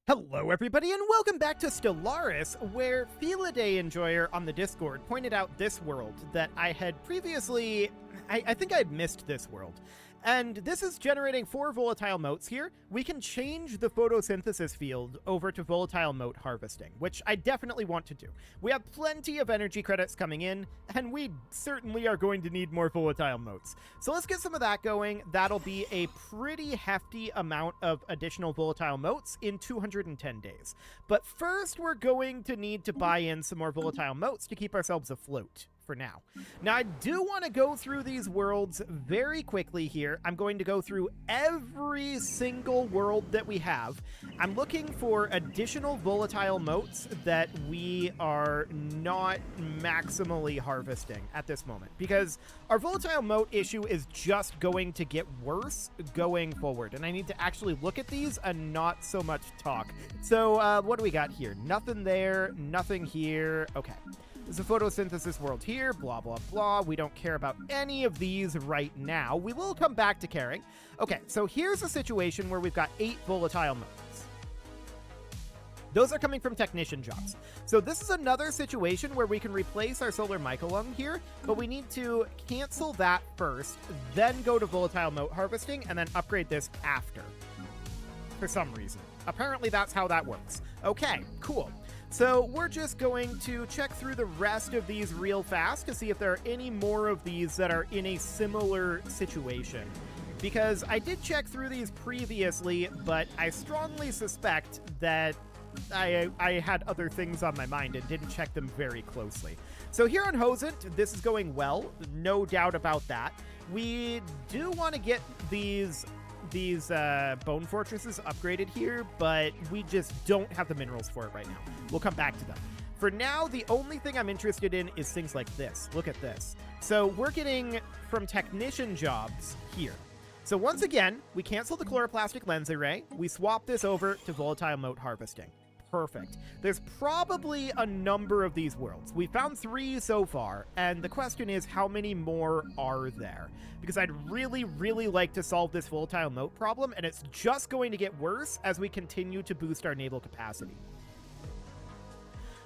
Hello everybody and welcome back to Stellaris, where Feliday Enjoyer on the Discord pointed out this world that I had previously... I think I had missed this world. And this is generating 4 volatile motes here. We can change the photosynthesis field over to volatile mote harvesting, which I definitely want to do. We have plenty of energy credits coming in, and we certainly are going to need more volatile motes. So let's get some of that going. That'll be a pretty hefty amount of additional volatile motes in 210 days. But first, we're going to need to buy in some more volatile motes to keep ourselves afloat. For now. Now, I do want to go through these worlds very quickly here. I'm going to go through every single world that we have. I'm looking for additional volatile motes that we are not maximally harvesting at this moment, because our volatile mote issue is just going to get worse going forward, and I need to actually look at these and not so much talk. So what do we got here? Nothing there, nothing here. Okay. There's a photosynthesis world here, blah, blah, blah. We don't care about any of these right now. We will come back to caring. Okay, so here's a situation where we've got 8 volatile motes. Those are coming from technician jobs. So this is another situation where we can replace our solar mycolung here, but we need to cancel that first, then go to volatile mote harvesting, and then upgrade this after. For some reason. Apparently that's how that works. Okay, cool. So we're just going to check through the rest of these real fast to see if there are any more of these that are in a similar situation. Because I did check through these previously, but I strongly suspect that I had other things on my mind and didn't check them very closely. So here on Hosent, this is going well, no doubt about that. We do want to get these bone fortresses upgraded here, but we just don't have the minerals for it right now. We'll come back to them. For now, the only thing I'm interested in is things like this. Look at this. So we're getting from technician jobs here. So once again, we cancel the chloroplastic lens array. We swap this over to volatile mote harvesting. Perfect. There's probably a number of these worlds. We found 3 so far, and the question is, how many more are there? Because I'd really, really like to solve this volatile mote problem, and it's just going to get worse as we continue to boost our naval capacity.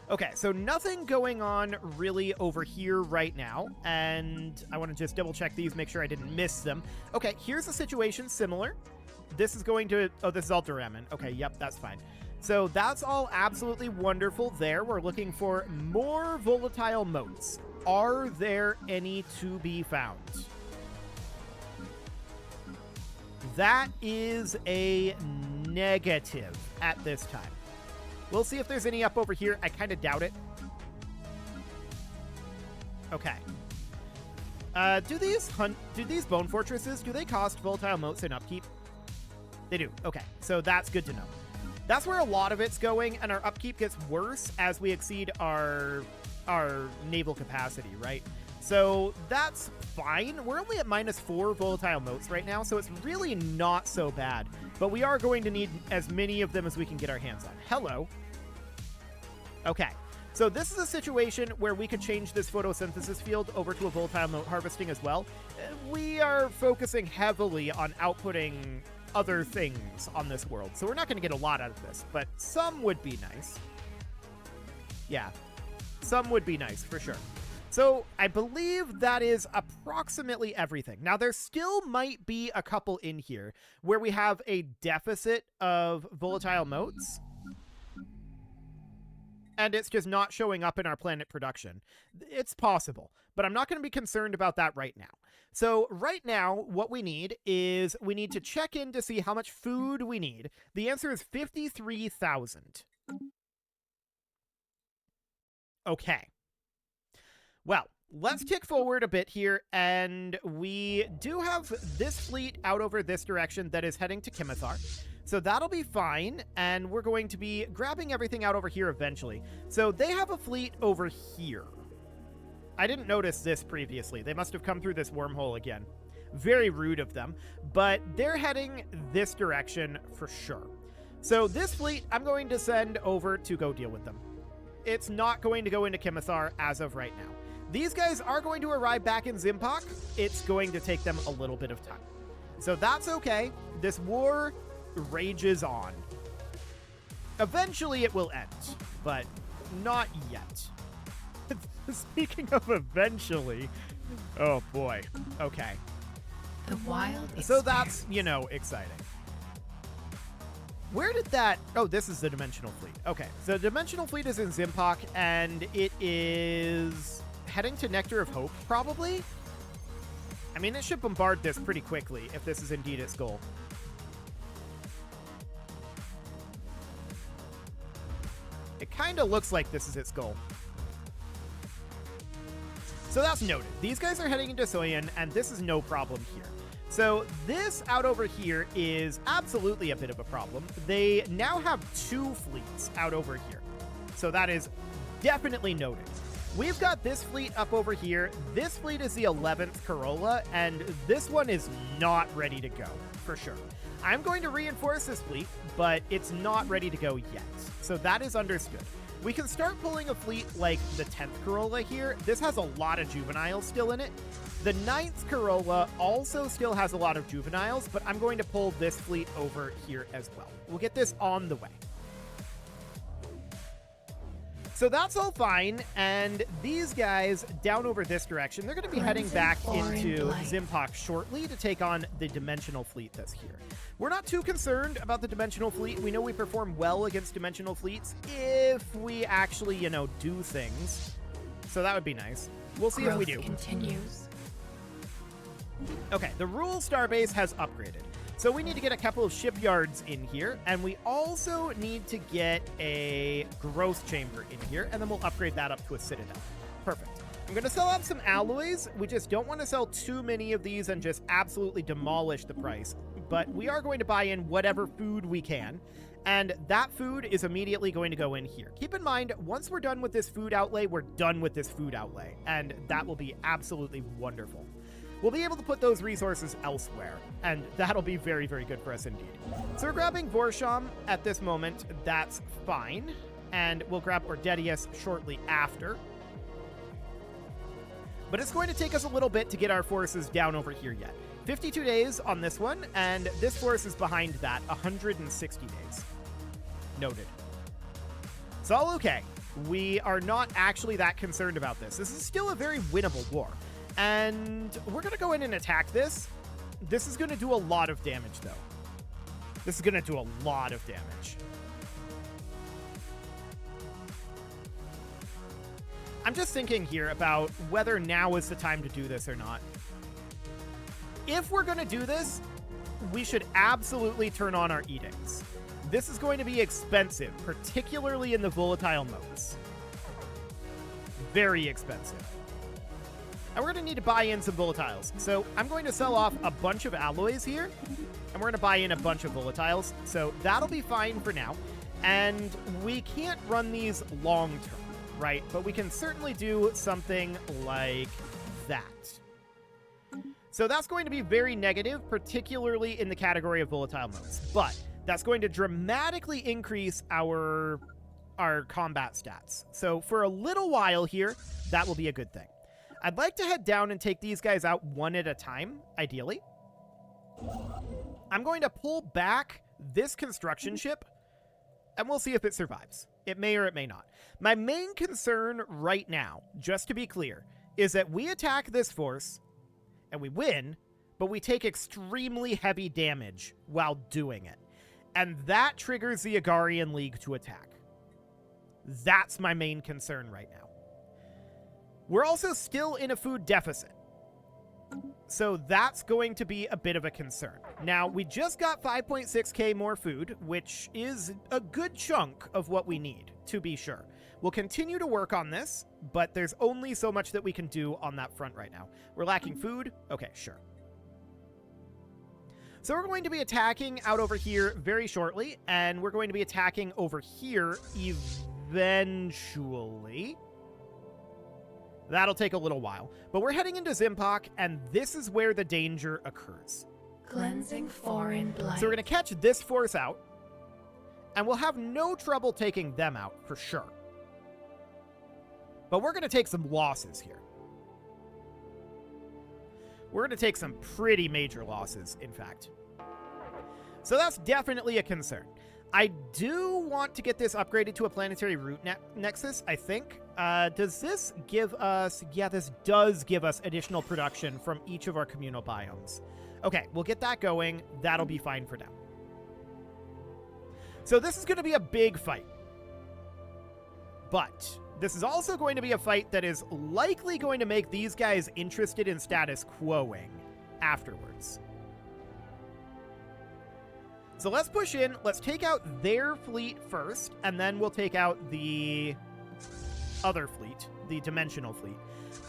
Okay, so nothing going on really over here right now, and I want to just double check these, make sure I didn't miss them. Okay, here's a situation similar. This is going to... Oh, this is all duramen. Okay, yep, that's fine. So that's all absolutely wonderful there. We're looking for more volatile motes. Are there any to be found? That is a negative at this time. We'll see if there's any up over here. I kind of doubt it. Okay. Do these bone fortresses, do they cost volatile motes in upkeep? They do. Okay, so that's good to know. That's where a lot of it's going, and our upkeep gets worse as we exceed our naval capacity, right? So that's fine. We're only at -4 volatile motes right now, so it's really not so bad. But we are going to need as many of them as we can get our hands on. Hello. Okay. So this is a situation where we could change this photosynthesis field over to a volatile mote harvesting as well. We are focusing heavily on outputting other things on this world, so we're not going to get a lot out of this, but some would be nice. Yeah, some would be nice for sure. So I believe that is approximately everything. Now there still might be a couple in here where we have a deficit of volatile motes, and it's just not showing up in our planet production. It's possible, but I'm not going to be concerned about that right now. So right now, what we need is we need to check in to see how much food we need. The answer is 53,000. Okay. Well, let's tick forward a bit here, and we do have this fleet out over this direction that is heading to Kimithar. So that'll be fine, and we're going to be grabbing everything out over here eventually. So they have a fleet over here. I didn't notice this previously. They must have come through this wormhole again. Very rude of them, but they're heading this direction for sure. So this fleet, I'm going to send over to go deal with them. It's not going to go into Kimithar as of right now. These guys are going to arrive back in Zimpok. It's going to take them a little bit of time. So that's okay. This war rages on. Eventually it will end, but not yet. Speaking of eventually, oh boy. Okay. The wild So that's, exciting. Where did that... Oh, this is the Dimensional Fleet. Okay, so Dimensional Fleet is in Zimpok, and it is heading to Nectar of Hope, probably? I mean, it should bombard this pretty quickly if this is indeed its goal. It kind of looks like this is its goal. So that's noted. These guys are heading into Soyan, and this is no problem here. So this out over here is absolutely a bit of a problem. They now have 2 fleets out over here. So that is definitely noted. We've got this fleet up over here. This fleet is the 11th Corolla, and this one is not ready to go, for sure. I'm going to reinforce this fleet, but it's not ready to go yet. So that is understood. We can start pulling a fleet like the 10th Corolla here. This has a lot of juveniles still in it. The 9th Corolla also still has a lot of juveniles, but I'm going to pull this fleet over here as well. We'll get this on the way. So that's all fine, and these guys down over this direction, they're going to be heading back into Zimpok shortly to take on the Dimensional Fleet that's here. We're not too concerned about the Dimensional Fleet. We know we perform well against Dimensional Fleets if we actually, do things. So that would be nice. We'll see if we do. Continues. Okay, the Rule Starbase has upgraded. So we need to get a couple of shipyards in here, and we also need to get a growth chamber in here, and then we'll upgrade that up to a citadel. Perfect. I'm going to sell out some alloys. We just don't want to sell too many of these and just absolutely demolish the price, but we are going to buy in whatever food we can, and that food is immediately going to go in here. Keep in mind, once we're done with this food outlay, we're done with this food outlay, and that will be absolutely wonderful. We'll be able to put those resources elsewhere, and that'll be very, very good for us indeed. So we're grabbing Vorsham at this moment. That's fine. And we'll grab Ordetius shortly after. But it's going to take us a little bit to get our forces down over here yet. 52 days on this one, and this force is behind that, 160 days. Noted. It's all okay. We are not actually that concerned about this. This is still a very winnable war. And we're going to go in and attack this. This is going to do a lot of damage, though. This is going to do a lot of damage. I'm just thinking here about whether now is the time to do this or not. If we're going to do this, we should absolutely turn on our edicts. This is going to be expensive, particularly in the volatile modes. Very expensive. And we're going to need to buy in some volatiles. So I'm going to sell off a bunch of alloys here, and we're going to buy in a bunch of volatiles. So that'll be fine for now. And we can't run these long term, right? But we can certainly do something like that. So that's going to be very negative, particularly in the category of volatile modes. But that's going to dramatically increase our combat stats. So for a little while here, that will be a good thing. I'd like to head down and take these guys out one at a time, ideally. I'm going to pull back this construction ship, and we'll see if it survives. It may or it may not. My main concern right now, just to be clear, is that we attack this force, and we win, but we take extremely heavy damage while doing it. And that triggers the Agarian League to attack. That's my main concern right now. We're also still in a food deficit. So that's going to be a bit of a concern. Now, we just got 5.6k more food, which is a good chunk of what we need, to be sure. We'll continue to work on this, but there's only so much that we can do on that front right now. We're lacking food? Okay, sure. So we're going to be attacking out over here very shortly, and we're going to be attacking over here eventually. That'll take a little while, but we're heading into Zimpok, and this is where the danger occurs. Cleansing foreign blight. So we're going to catch this force out, and we'll have no trouble taking them out, for sure. But we're going to take some losses here. We're going to take some pretty major losses, in fact. So that's definitely a concern. I do want to get this upgraded to a planetary root nexus, I think. Does this give us... Yeah, this does give us additional production from each of our communal biomes. Okay, we'll get that going. That'll be fine for now. So this is going to be a big fight. But this is also going to be a fight that is likely going to make these guys interested in status quoing afterwards. So let's push in. Let's take out their fleet first, and then we'll take out the other fleet, the dimensional fleet.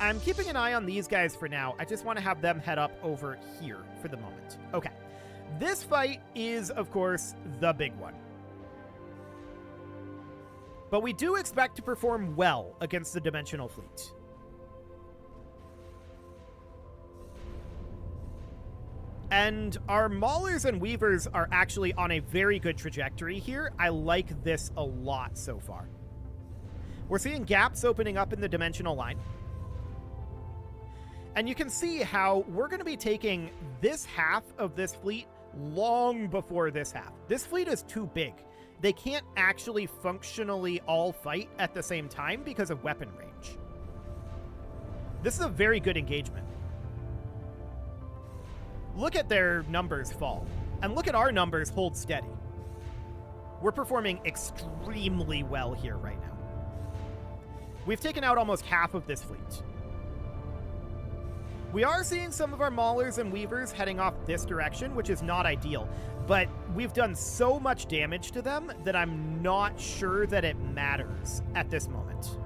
I'm keeping an eye on these guys for now. I just want to have them head up over here for the moment. Okay. This fight is, of course, the big one. But we do expect to perform well against the dimensional fleet. And our Maulers and Weavers are actually on a very good trajectory here. I like this a lot so far. We're seeing gaps opening up in the dimensional line. And you can see how we're going to be taking this half of this fleet long before this half. This fleet is too big. They can't actually functionally all fight at the same time because of weapon range. This is a very good engagement. Look at their numbers fall, and look at our numbers hold steady. We're performing extremely well here right now. We've taken out almost half of this fleet. We are seeing some of our Maulers and Weavers heading off this direction, which is not ideal, but we've done so much damage to them that I'm not sure that it matters at this moment.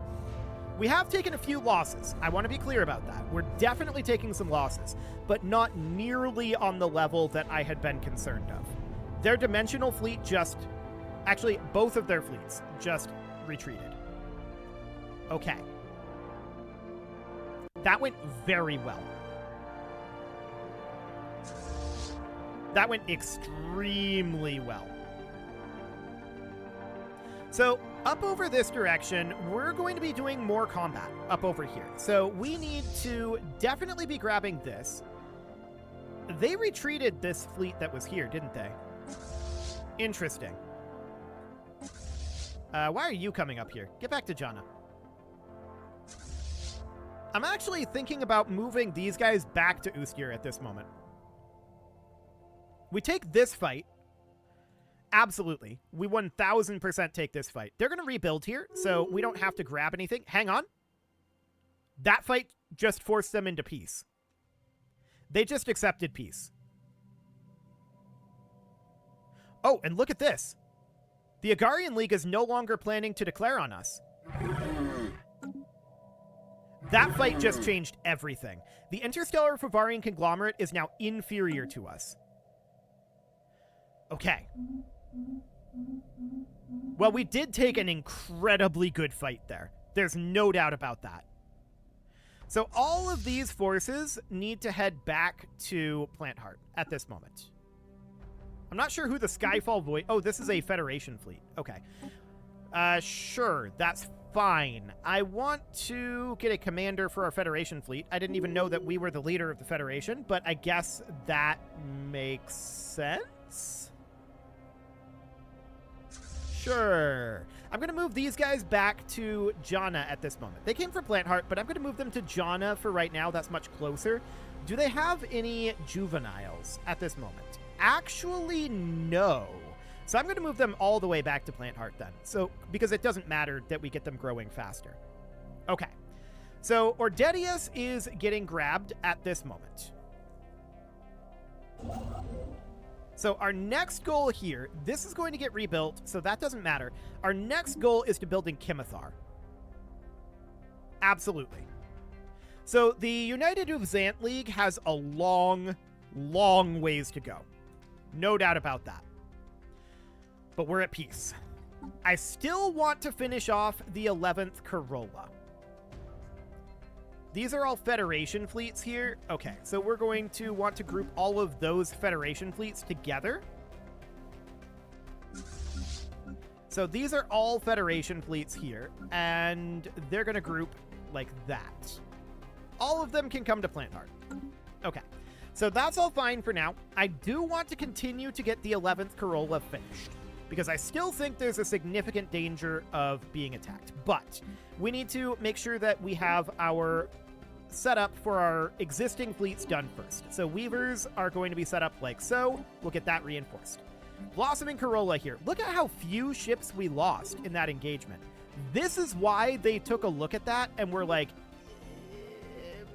We have taken a few losses. I want to be clear about that. We're definitely taking some losses, but not nearly on the level that I had been concerned of. Their dimensional fleet actually, both of their fleets just retreated. Okay. That went very well. That went extremely well. So, up over this direction, we're going to be doing more combat up over here. So, we need to definitely be grabbing this. They retreated this fleet that was here, didn't they? Interesting. Why are you coming up here? Get back to Jana. I'm actually thinking about moving these guys back to Ustir at this moment. We take this fight. Absolutely. We 1000% take this fight. They're going to rebuild here, so we don't have to grab anything. Hang on. That fight just forced them into peace. They just accepted peace. Oh, and look at this. The Agarian League is no longer planning to declare on us. That fight just changed everything. The interstellar Favarian conglomerate is now inferior to us. Okay. Well, we did take an incredibly good fight there. There's no doubt about that. So all of these forces need to head back to Plant Heart at this moment. I'm not sure who the Skyfall Void... Oh, this is a Federation fleet. Okay. Sure, that's fine. I want to get a commander for our Federation fleet. I didn't even know that we were the leader of the Federation, but I guess that makes sense? Sure. I'm going to move these guys back to Jana at this moment. They came from Plant Heart, but I'm going to move them to Jana for right now. That's much closer. Do they have any juveniles at this moment? Actually, no. So I'm going to move them all the way back to Plant Heart then. So, because it doesn't matter that we get them growing faster. Okay. So Ordedius is getting grabbed at this moment. So our next goal here, this is going to get rebuilt, so that doesn't matter. Our next goal is to build in Kimithar. Absolutely. So the United Uvzant League has a long, long ways to go. No doubt about that. But we're at peace. I still want to finish off the 11th Corolla. These are all Federation fleets here. Okay, so we're going to want to group all of those Federation fleets together. So these are all Federation fleets here, and they're going to group like that. All of them can come to Plant Heart. Okay, so that's all fine for now. I do want to continue to get the 11th Corolla finished. because I still think there's a significant danger of being attacked. But we need to make sure that we have our setup for our existing fleets done first. So weavers are going to be set up like so. We'll get that reinforced. Blossoming Corolla here. Look at how few ships we lost in that engagement. This is why they took a look at that and were like,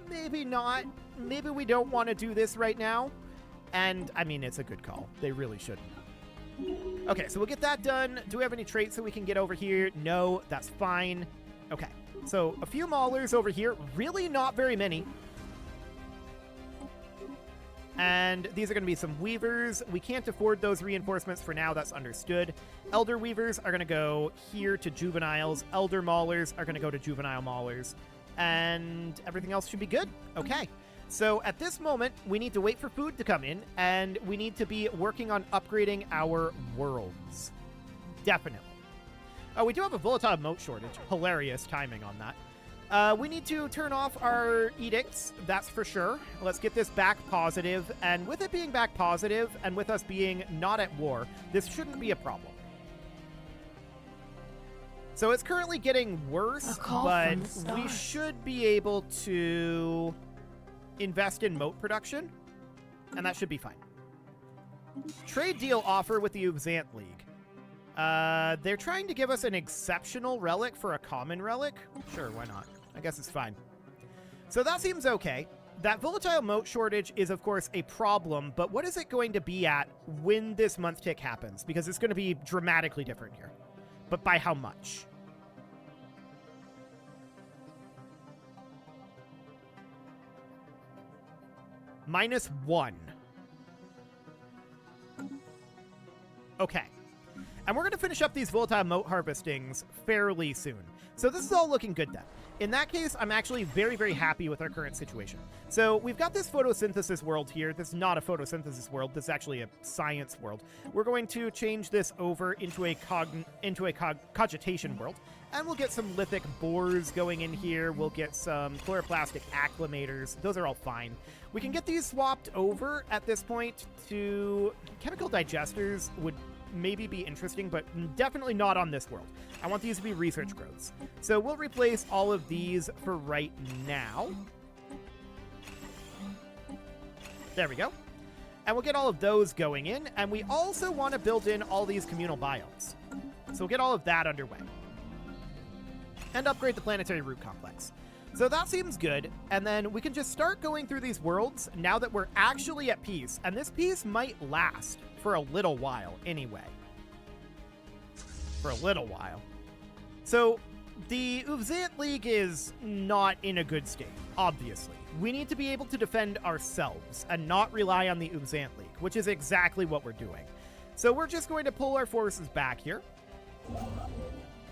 maybe not. Maybe we don't want to do this right now. And, I mean, it's a good call. They really shouldn't. Okay, so we'll get that done. Do we have any traits that we can get over here? No, that's fine. Okay, so a few maulers over here. Really not very many. And these are going to be some weavers. We can't afford those reinforcements for now. That's understood. Elder weavers are going to go here to juveniles. Elder maulers are going to go to juvenile maulers. And everything else should be good. Okay. So at this moment, we need to wait for food to come in, and we need to be working on upgrading our worlds. Definitely. Oh, we do have a volatile mote shortage. Hilarious timing on that. We need to turn off our edicts, that's for sure. Let's get this back positive, and with it being back positive, and with us being not at war, this shouldn't be a problem. So it's currently getting worse, but we should be able to invest in mote production, and that should be fine. Trade deal offer with the Ubzant League. They're trying to give us an exceptional relic for a common relic. Sure, why not? I guess it's fine. So that seems okay. That volatile mote shortage is, of course, a problem, but what is it going to be at when this month tick happens? Because it's going to be dramatically different here. But by how much? -1. Okay. And we're going to finish up these volatile mote harvestings fairly soon. So this is all looking good then. In that case, I'm actually very, very happy with our current situation. So we've got this photosynthesis world here. This is not a photosynthesis world. This is actually a science world. We're going to change this over into a cogitation world. And we'll get some lithic bores going in here. We'll get some chloroplastic acclimators. Those are all fine. We can get these swapped over at this point to chemical digesters would maybe be interesting, but definitely not on this world. I want these to be research growths. So we'll replace all of these for right now. There we go. And we'll get all of those going in. And we also want to build in all these communal biomes. So we'll get all of that underway. And upgrade the planetary root complex. So that seems good, and then we can just start going through these worlds now that we're actually at peace, and this peace might last for a little while anyway. For a little while. So the Ubzant League is not in a good state, obviously. We need to be able to defend ourselves and not rely on the Ubzant League, which is exactly what we're doing. So we're just going to pull our forces back here.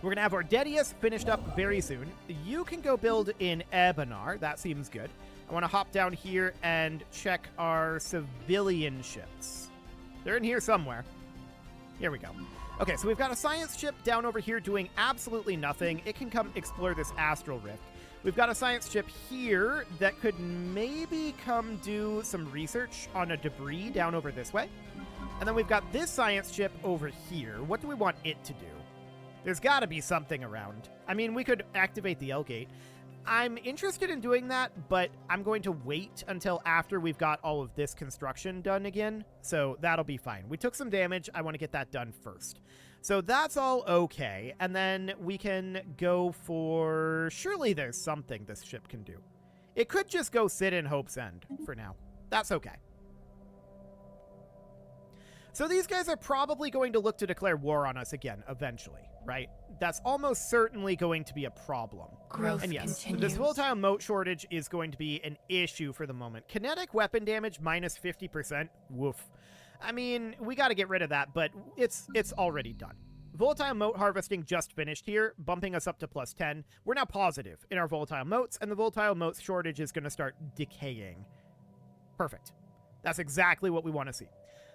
We're going to have Ordedius finished up very soon. You can go build in Ebenar. That seems good. I want to hop down here and check our civilian ships. They're in here somewhere. Here we go. Okay, so we've got a science ship down over here doing absolutely nothing. It can come explore this astral rift. We've got a science ship here that could maybe come do some research on a debris down over this way. And then we've got this science ship over here. What do we want it to do? There's got to be something around. I mean, we could activate the L-gate. I'm interested in doing that, but I'm going to wait until after we've got all of this construction done again, so that'll be fine. We took some damage. I want to get that done first. So that's all okay, and then we can go for... Surely there's something this ship can do. It could just go sit in Hope's End for now. That's okay. So these guys are probably going to look to declare war on us again, eventually, right? That's almost certainly going to be a problem. Growth and yes, continues. this volatile mote shortage is going to be an issue for the moment. Kinetic weapon damage minus 50%. Woof. I mean, we got to get rid of that, but it's already done. Volatile mote harvesting just finished here, bumping us up to +10. We're now positive in our volatile motes, and the volatile mote shortage is going to start decaying. Perfect. That's exactly what we want to see.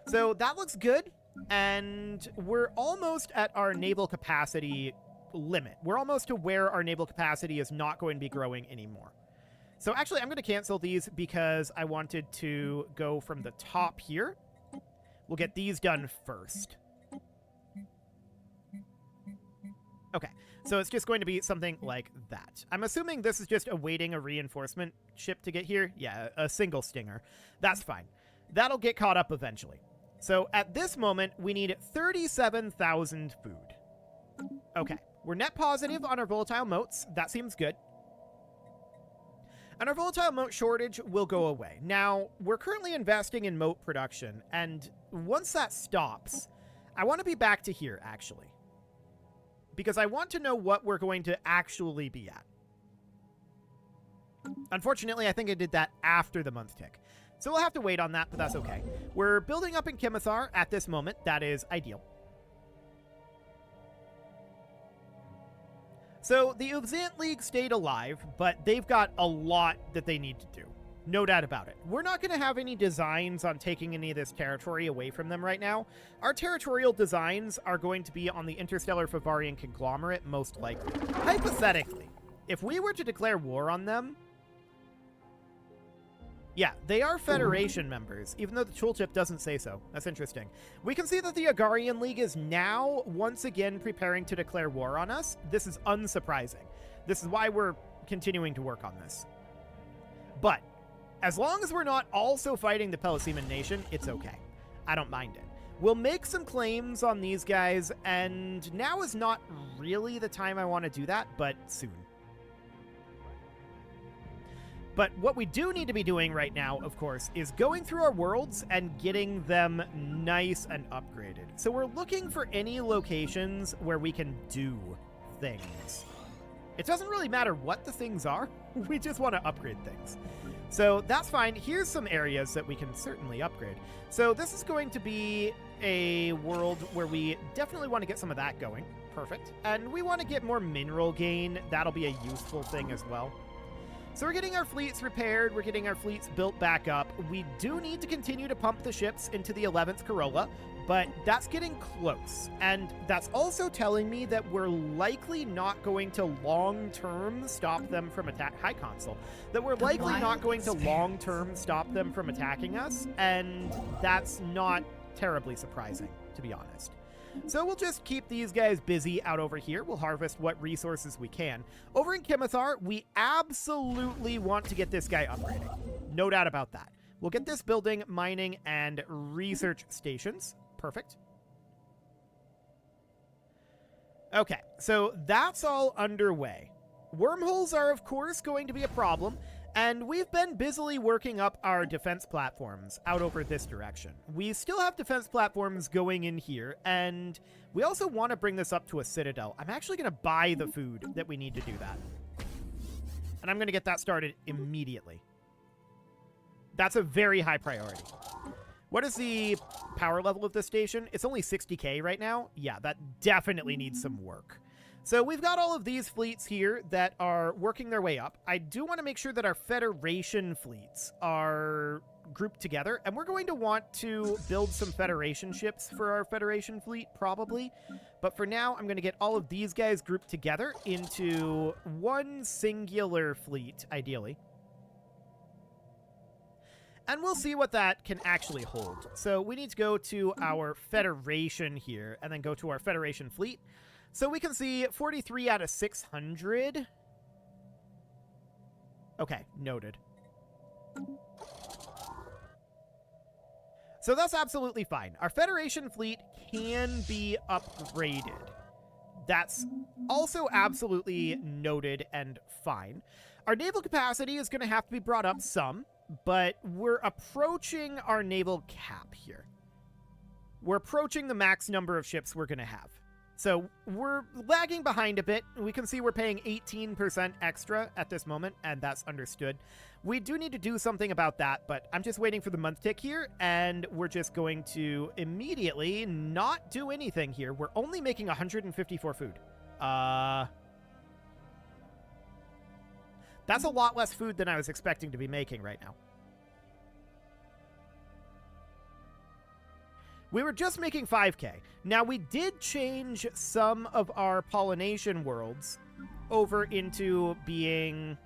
So that looks good, and we're almost at our naval capacity limit. We're almost to where our naval capacity is not going to be growing anymore. So actually, I'm going to cancel these because I wanted to go from the top here. We'll get these done first. Okay, so it's just going to be something like that. I'm assuming this is just awaiting a reinforcement ship to get here. Yeah, a single stinger. That's fine. That'll get caught up eventually. So at this moment, we need 37,000 food. Okay, we're net positive on our volatile motes. That seems good. And our volatile mote shortage will go away. Now, we're currently investing in mote production, and once that stops, I want to be back to here, actually. Because I want to know what we're going to actually be at. Unfortunately, I think I did that after the month tick. So we'll have to wait on that, but that's okay. We're building up in Kimithar at this moment. That is ideal. So the Ubzant League stayed alive, but they've got a lot that they need to do. No doubt about it. We're not going to have any designs on taking any of this territory away from them right now. Our territorial designs are going to be on the Interstellar Favarian Conglomerate, most likely. Hypothetically, if we were to declare war on them... Yeah, they are Federation members, even though the tooltip doesn't say so. That's interesting. We can see that the Agarian League is now once again preparing to declare war on us. This is unsurprising. This is why we're continuing to work on this. But as long as we're not also fighting the Peliseman Nation, it's okay. I don't mind it. We'll make some claims on these guys, and now is not really the time I want to do that, but soon. But what we do need to be doing right now, of course, is going through our worlds and getting them nice and upgraded. So we're looking for any locations where we can do things. It doesn't really matter what the things are. We just want to upgrade things. So that's fine. Here's some areas that we can certainly upgrade. So this is going to be a world where we definitely want to get some of that going. Perfect. And we want to get more mineral gain. That'll be a useful thing as well. So we're getting our fleets repaired, we're getting our fleets built back up. We do need to continue to pump the ships into the 11th Corolla, but that's getting close. And that's also telling me that we're likely not going to long-term stop them from attack. Hi, console. That we're likely not going to long-term stop them from attacking us, and that's not terribly surprising, to be honest. So we'll just keep these guys busy out over here. We'll harvest what resources we can. Over in Kimithar, we absolutely want to get this guy upgrading. No doubt about that. We'll get this building, mining, and research stations. Perfect. Okay, so that's all underway. Wormholes are, of course, going to be a problem. And we've been busily working up our defense platforms out over this direction. We still have defense platforms going in here, and we also want to bring this up to a citadel. I'm actually going to buy the food that we need to do that. And I'm going to get that started immediately. That's a very high priority. What is the power level of this station? It's only 60k right now. Yeah, that definitely needs some work. So we've got all of these fleets here that are working their way up. I do want to make sure that our Federation fleets are grouped together, and we're going to want to build some Federation ships for our Federation fleet, probably. But for now, I'm going to get all of these guys grouped together into one singular fleet, ideally. And we'll see what that can actually hold. So we need to go to our Federation here, and then go to our Federation fleet. So we can see 43 out of 600. Okay, noted. So that's absolutely fine. Our Federation fleet can be upgraded. That's also absolutely noted and fine. Our naval capacity is going to have to be brought up some, but we're approaching our naval cap here. We're approaching the max number of ships we're going to have. So we're lagging behind a bit. We can see we're paying 18% extra at this moment, and that's understood. We do need to do something about that, but I'm just waiting for the month tick here, and we're just going to immediately not do anything here. We're only making 154 food. That's a lot less food than I was expecting to be making right now. We were just making 5k. Now, we did change some of our pollination worlds over into being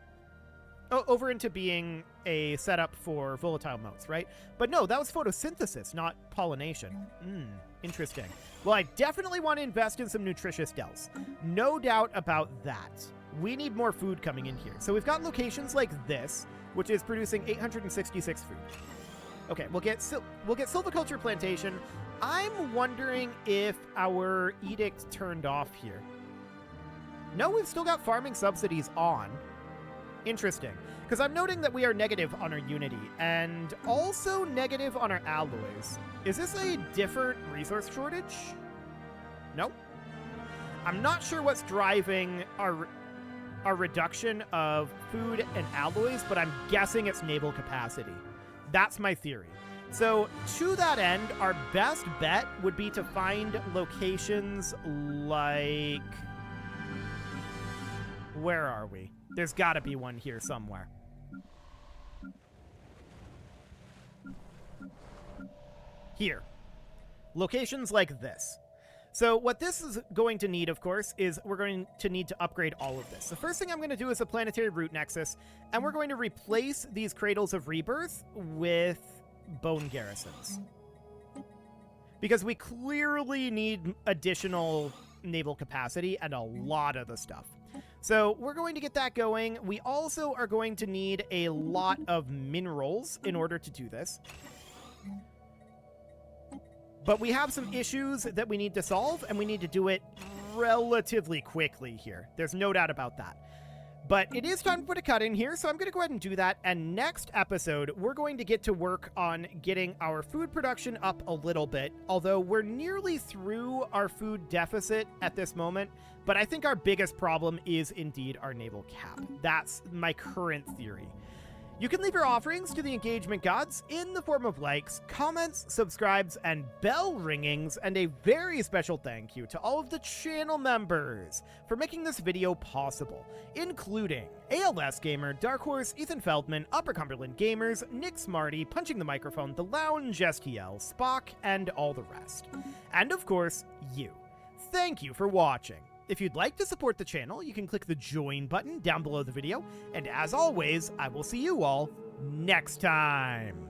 over into being a setup for volatile motes, right? But no, that was photosynthesis, not pollination. Interesting. Well, I definitely want to invest in some nutritious dells. No doubt about that. We need more food coming in here. So we've got locations like this, which is producing 866 food. Okay, we'll get silviculture plantation. I'm wondering if our edict turned off here. No, we've still got farming subsidies on. Interesting, because I'm noting that we are negative on our unity and also negative on our alloys. Is this a different resource shortage? Nope. I'm not sure what's driving our reduction of food and alloys, but I'm guessing it's naval capacity. That's my theory. So to that end, our best bet would be to find locations like... Where are we? There's got to be one here somewhere. Here. Locations like this. So what this is going to need, of course, is we're going to need to upgrade all of this. The first thing I'm going to do is a planetary root nexus, and we're going to replace these cradles of rebirth with bone garrisons. Because we clearly need additional naval capacity and a lot of the stuff. So we're going to get that going. We also are going to need a lot of minerals in order to do this. But we have some issues that we need to solve, and we need to do it relatively quickly here. There's no doubt about that. But it is time to put a cut in here, so I'm going to go ahead and do that. And next episode, we're going to get to work on getting our food production up a little bit, although we're nearly through our food deficit at this moment. But I think our biggest problem is indeed our naval cap. That's my current theory. You can leave your offerings to the engagement gods in the form of likes, comments, subscribes, and bell ringings, and a very special thank you to all of the channel members for making this video possible, including ALS Gamer, Dark Horse, Ethan Feldman, Upper Cumberland Gamers, Nick Smarty, Punching the Microphone, The Lounge STL, Spock, and all the rest. And of course, you. Thank you for watching. If you'd like to support the channel, you can click the join button down below the video. And as always, I will see you all next time.